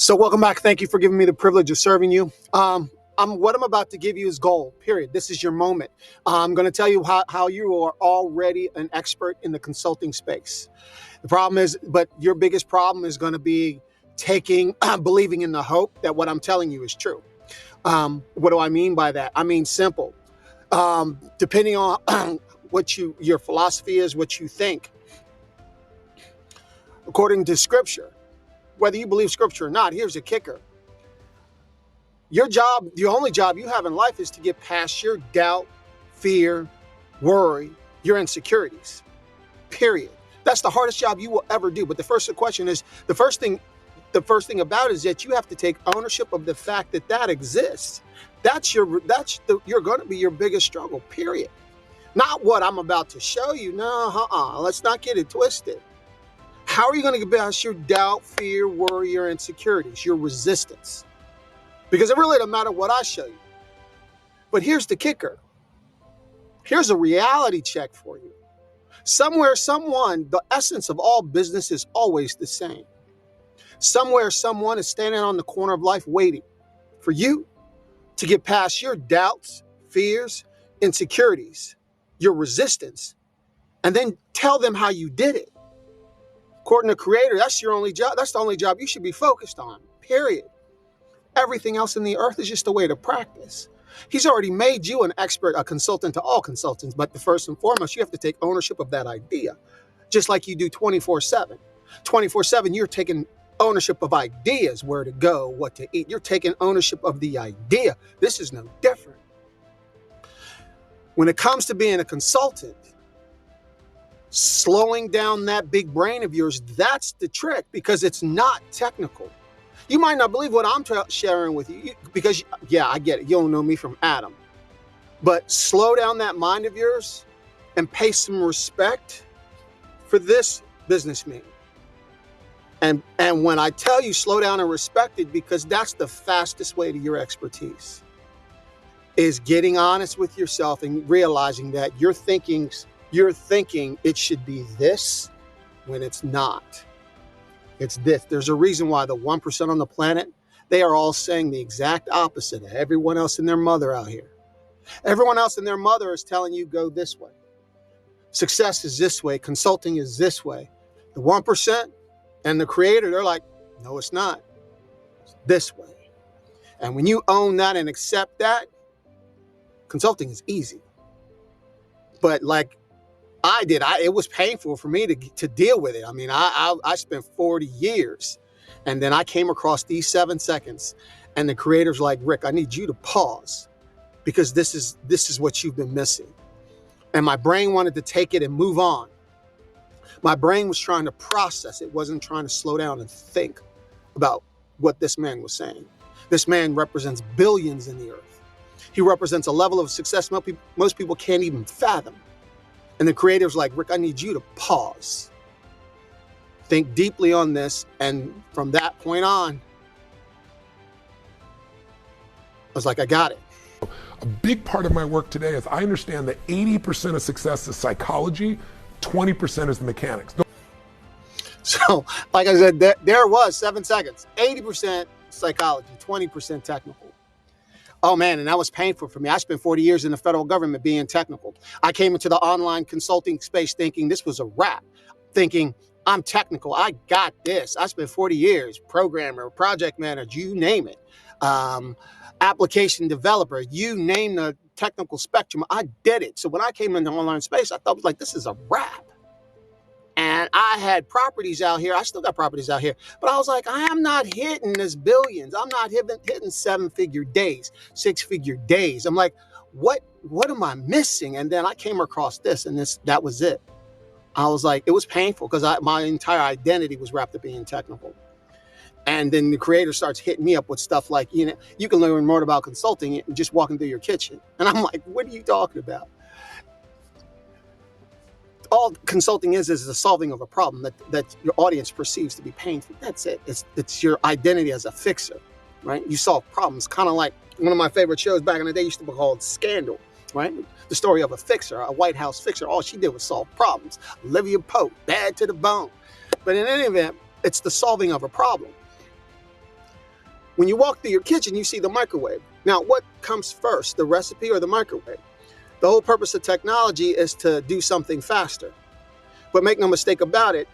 So welcome back. Thank you for giving me the privilege of serving you. What I'm about to give you is gold, period. This is your moment. I'm going to tell you how you are already an expert in the consulting space. The problem is, but your biggest problem is going to be believing in the hope that what I'm telling you is true. What do I mean by that? I mean simple. Depending on your philosophy is, what you think, according to scripture, whether you believe scripture or not, here's the kicker. Your job, the only job you have in life is to get past your doubt, fear, worry, your insecurities, period. That's the hardest job you will ever do. But the first thing about it is that you have to take ownership of the fact that exists. You're going to be your biggest struggle, period. Not what I'm about to show you. No, let's not get it twisted. How are you going to get past your doubt, fear, worry, your insecurities, your resistance? Because it really doesn't matter what I show you. But here's the kicker. Here's a reality check for you. The essence of all business is always the same. Somewhere, someone is standing on the corner of life waiting for you to get past your doubts, fears, insecurities, your resistance, and then tell them how you did it. According to Creator, that's your only job. That's the only job you should be focused on, period. Everything else in the earth is just a way to practice. He's already made you an expert, a consultant to all consultants. But the first and foremost, you have to take ownership of that idea, just like you do 24/7. 24/7, you're taking ownership of ideas, where to go, what to eat. You're taking ownership of the idea. This is no different. When it comes to being a consultant, slowing down that big brain of yours, that's the trick, because it's not technical. You might not believe what I'm sharing with you because, yeah, I get it. You don't know me from Adam. But slow down that mind of yours and pay some respect for this businessman. And when I tell you slow down and respect it, because that's the fastest way to your expertise, is getting honest with yourself and realizing that you're thinking it should be this when it's not. It's this. There's a reason why the 1% on the planet, they are all saying the exact opposite of everyone else and their mother out here. Everyone else and their mother is telling you go this way. Success is this way. Consulting is this way. The 1% and the Creator, they're like, no, it's not. It's this way. And when you own that and accept that, consulting is easy. But like I did, it was painful for me to deal with it. I mean, I spent 40 years, and then I came across these 7 seconds, and the Creator's like, Rick, I need you to pause, because this is what you've been missing. And my brain wanted to take it and move on. My brain was trying to process. It wasn't trying to slow down and think about what this man was saying. This man represents billions in the earth. He represents a level of success most people can't even fathom. And the Creator's like, Rick, I need you to pause. Think deeply on this. And from that point on, I was like, I got it. A big part of my work today is I understand that 80% of success is psychology, 20% is the mechanics. So, like I said, there was 7 seconds, 80% psychology, 20% technical. Oh man, and that was painful for me. I spent 40 years in the federal government being technical. I came into the online consulting space thinking this was a wrap, thinking I'm technical. I got this. I spent 40 years, programmer, project manager, you name it. Application developer, you name the technical spectrum, I did it. So when I came into online space, I thought, like, this is a wrap. And I had properties out here. I still got properties out here. But I was like, I am not hitting this billions. I'm not hitting 7-figure days, 6-figure days. I'm like, what am I missing? And then I came across this, and that was it. I was like, it was painful because my entire identity was wrapped up being technical. And then the Creator starts hitting me up with stuff like, you can learn more about consulting just walking through your kitchen. And I'm like, what are you talking about? All consulting is the solving of a problem that your audience perceives to be painful. That's it. It's your identity as a fixer, right? You solve problems. Kind of like one of my favorite shows back in the day used to be called Scandal, right? The story of a fixer, a White House fixer. All she did was solve problems. Olivia Pope, bad to the bone. But in any event, it's the solving of a problem. When you walk through your kitchen, you see the microwave. Now, what comes first, the recipe or the microwave? The whole purpose of technology is to do something faster. But make no mistake about it,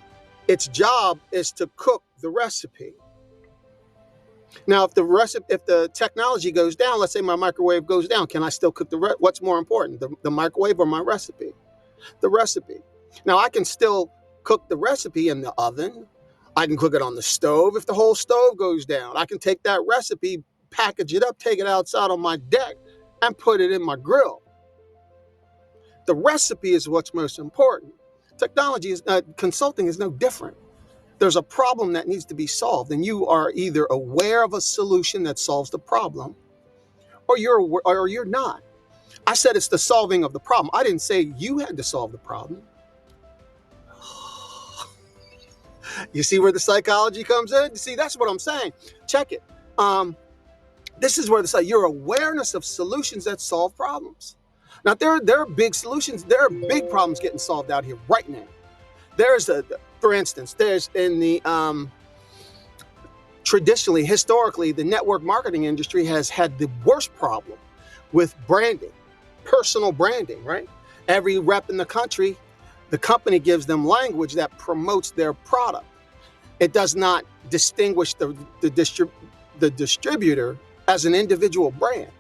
its job is to cook the recipe. Now, if the technology goes down, let's say my microwave goes down, can I still cook what's more important, the microwave or my recipe? The recipe. Now, I can still cook the recipe in the oven. I can cook it on the stove. If the whole stove goes down, I can take that recipe, package it up, take it outside on my deck, and put it in my grill. The recipe is what's most important. Consulting is no different. There's a problem that needs to be solved, and you are either aware of a solution that solves the problem, or you're not. I said it's the solving of the problem. I didn't say you had to solve the problem. You see where the psychology comes in? See, that's what I'm saying. Check it. This is where your awareness of solutions that solve problems. Now, there are big solutions. There are big problems getting solved out here right now. For instance, there's in the traditionally, historically, the network marketing industry has had the worst problem with branding, personal branding, right? Every rep in the country, the company gives them language that promotes their product. It does not distinguish the distributor as an individual brand.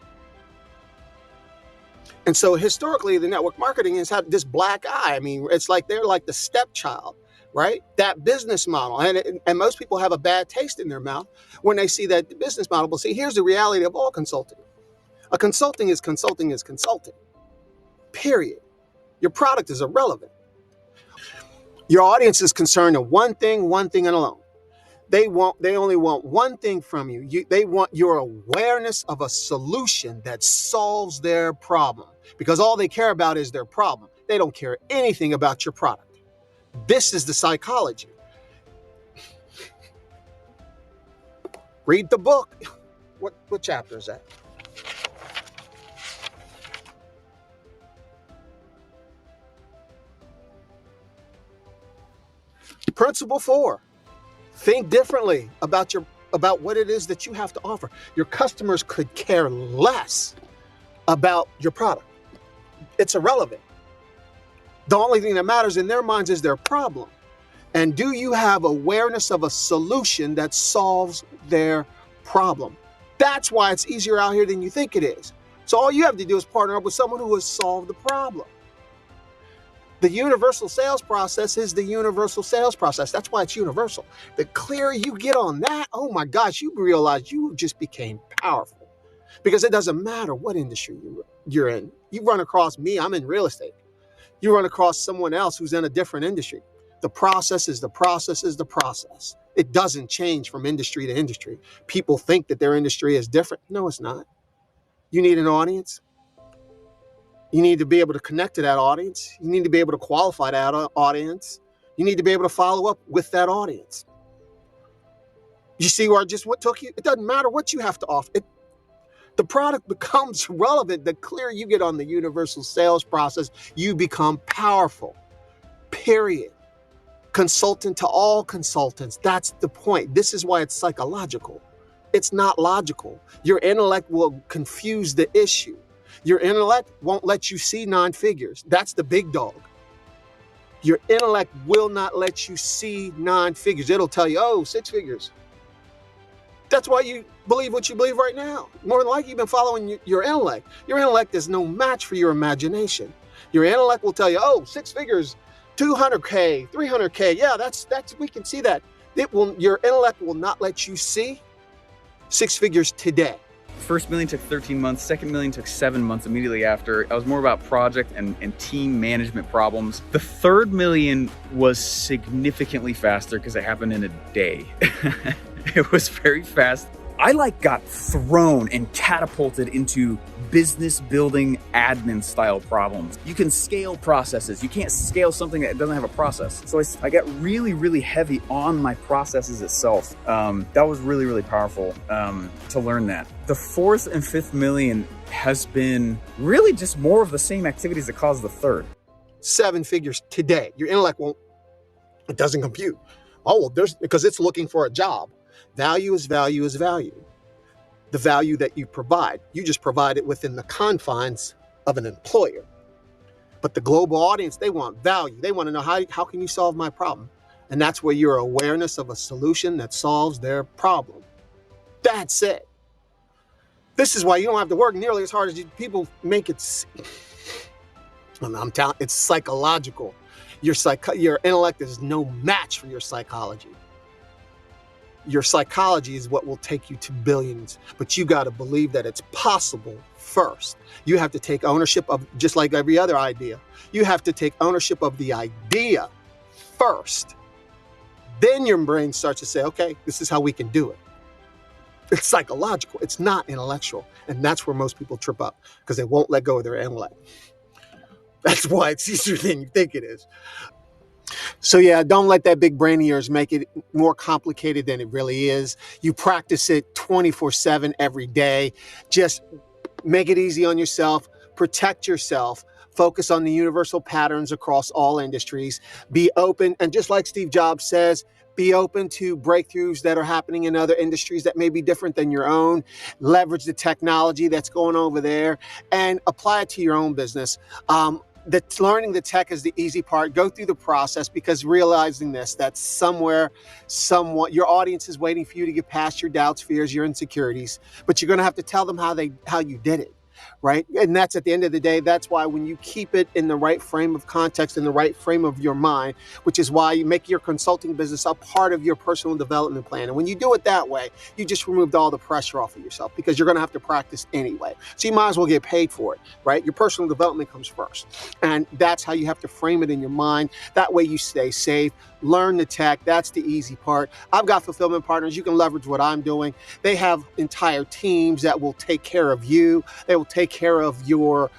And so historically, the network marketing has had this black eye. I mean, it's like they're like the stepchild, right? That business model. And most people have a bad taste in their mouth when they see that business model. But see, here's the reality of all consulting. A consulting is consulting is consulting, period. Your product is irrelevant. Your audience is concerned of one thing and alone. They only want one thing from you. They want your awareness of a solution that solves their problem, because all they care about is their problem. They don't care anything about your product. This is the psychology. Read the book. What chapter is that? Principle 4. Think differently about what it is that you have to offer. Your customers could care less about your product. It's irrelevant. The only thing that matters in their minds is their problem. And do you have awareness of a solution that solves their problem? That's why it's easier out here than you think it is. So all you have to do is partner up with someone who has solved the problem. The universal sales process is the universal sales process. That's why it's universal. The clearer you get on that, oh my gosh, you realize you just became powerful. Because it doesn't matter what industry you're in. You run across me, I'm in real estate. You run across someone else who's in a different industry. The process is the process is the process. It doesn't change from industry to industry. People think that their industry is different. No, it's not. You need an audience. You need to be able to connect to that audience. You need to be able to qualify that audience. You need to be able to follow up with that audience. You see where what took you? It doesn't matter what you have to offer. The product becomes relevant. The clearer you get on the universal sales process, you become powerful, period. Consultant to all consultants. That's the point. This is why it's psychological. It's not logical. Your intellect will confuse the issue. Your intellect won't let you see 9 figures. That's the big dog. Your intellect will not let you see 9 figures. It'll tell you, oh, 6 figures. That's why you believe what you believe right now. More than likely, you've been following your intellect. Your intellect is no match for your imagination. Your intellect will tell you, oh, 6 figures, 200K, 300K. Yeah, that's we can see that. Your intellect will not let you see 6 figures today. First million took 13 months, second million took 7 months immediately after. I was more about project and team management problems. The third million was significantly faster because it happened in a day. It was very fast. I got thrown and catapulted into business building admin style problems. You can scale processes. You can't scale something that doesn't have a process. So I got really, really heavy on my processes itself. That was really, really powerful to learn that. The 4th and 5th million has been really just more of the same activities that caused the third. 7 figures today. Your intellect it doesn't compute. Oh, well, because it's looking for a job. Value is value is value. the value that you provide. You just provide it within the confines of an employer. But the global audience, they want value. They want to know how can you solve my problem? And that's where your awareness of a solution that solves their problem. That's it. This is why you don't have to work nearly as hard as people make it. I'm telling, it's psychological. Your intellect is no match for your psychology. Your psychology is what will take you to billions, but you got to believe that it's possible first. You have to take ownership of, just like every other idea, you have to take ownership of the idea first. Then your brain starts to say, okay, this is how we can do it. It's psychological. It's not intellectual. And that's where most people trip up, because they won't let go of their intellect. That's why it's easier than you think it is. So yeah, don't let that big brain of yours make it more complicated than it really is. You practice it 24/7 every day. Just make it easy on yourself. Protect yourself. Focus on the universal patterns across all industries. Be open. And just like Steve Jobs says, be open to breakthroughs that are happening in other industries that may be different than your own. Leverage the technology that's going over there and apply it to your own business. Learning the tech is the easy part. Go through the process, because realizing this, that somewhere, your audience is waiting for you to get past your doubts, fears, your insecurities, but you're going to have to tell them how you did it. Right? And that's, at the end of the day, that's why when you keep it in the right frame of context, in the right frame of your mind, which is why you make your consulting business a part of your personal development plan. And when you do it that way, you just removed all the pressure off of yourself, because you're going to have to practice anyway. So you might as well get paid for it, right? Your personal development comes first. And that's how you have to frame it in your mind. That way you stay safe. Learn the tech. That's the easy part. I've got fulfillment partners. You can leverage what I'm doing. They have entire teams that will take care of you. They will take care of your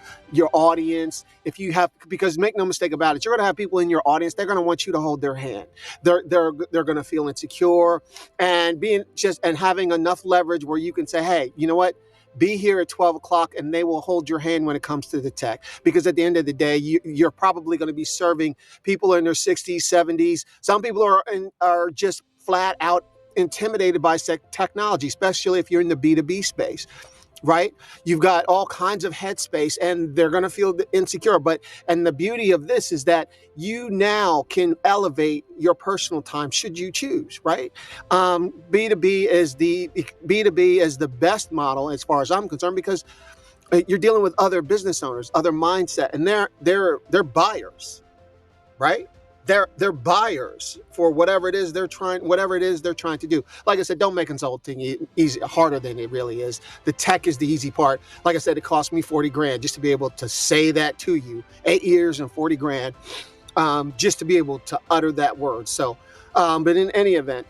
audience. If you have, because make no mistake about it, you're going to have people in your audience. They're going to want you to hold their hand. They're going to feel insecure, and having enough leverage where you can say, hey, you know what? Be here at 12 o'clock, and they will hold your hand when it comes to the tech. Because at the end of the day, you're probably going to be serving people in their 60s, 70s. Some people are just flat out intimidated by technology, especially if you're in the B2B space. Right? You've got all kinds of headspace, and they're going to feel insecure. And the beauty of this is that you now can elevate your personal time should you choose, right? B2B is the best model as far as I'm concerned, because you're dealing with other business owners, other mindset, and they're buyers, right? They're buyers for whatever it is they're trying to do. Like I said, don't make consulting easy, harder than it really is. The tech is the easy part. Like I said, it cost me 40 grand just to be able to say that to you. 8 years and 40 grand, just to be able to utter that word. So, but in any event,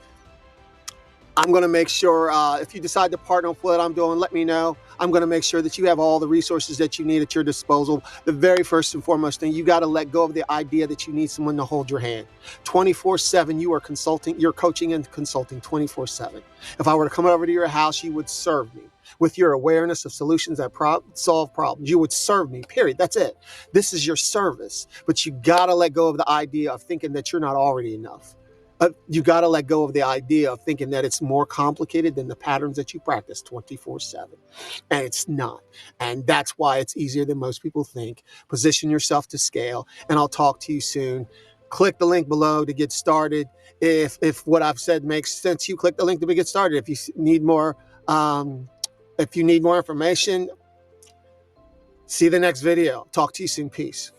I'm going to make sure, if you decide to partner with what I'm doing, let me know. I'm going to make sure that you have all the resources that you need at your disposal. The very first and foremost thing, you got to let go of the idea that you need someone to hold your hand. 24/7, you are consulting, you're coaching and consulting 24/7. If I were to come over to your house, you would serve me with your awareness of solutions that solve problems. You would serve me, period. That's it. This is your service. But you got to let go of the idea of thinking that you're not already enough. You got to let go of the idea of thinking that it's more complicated than the patterns that you practice 24/7. And it's not. And that's why it's easier than most people think. Position yourself to scale, and I'll talk to you soon. Click the link below to get started. If what I've said makes sense, you click the link to get started. If you need more, information, see the next video. Talk to you soon. Peace.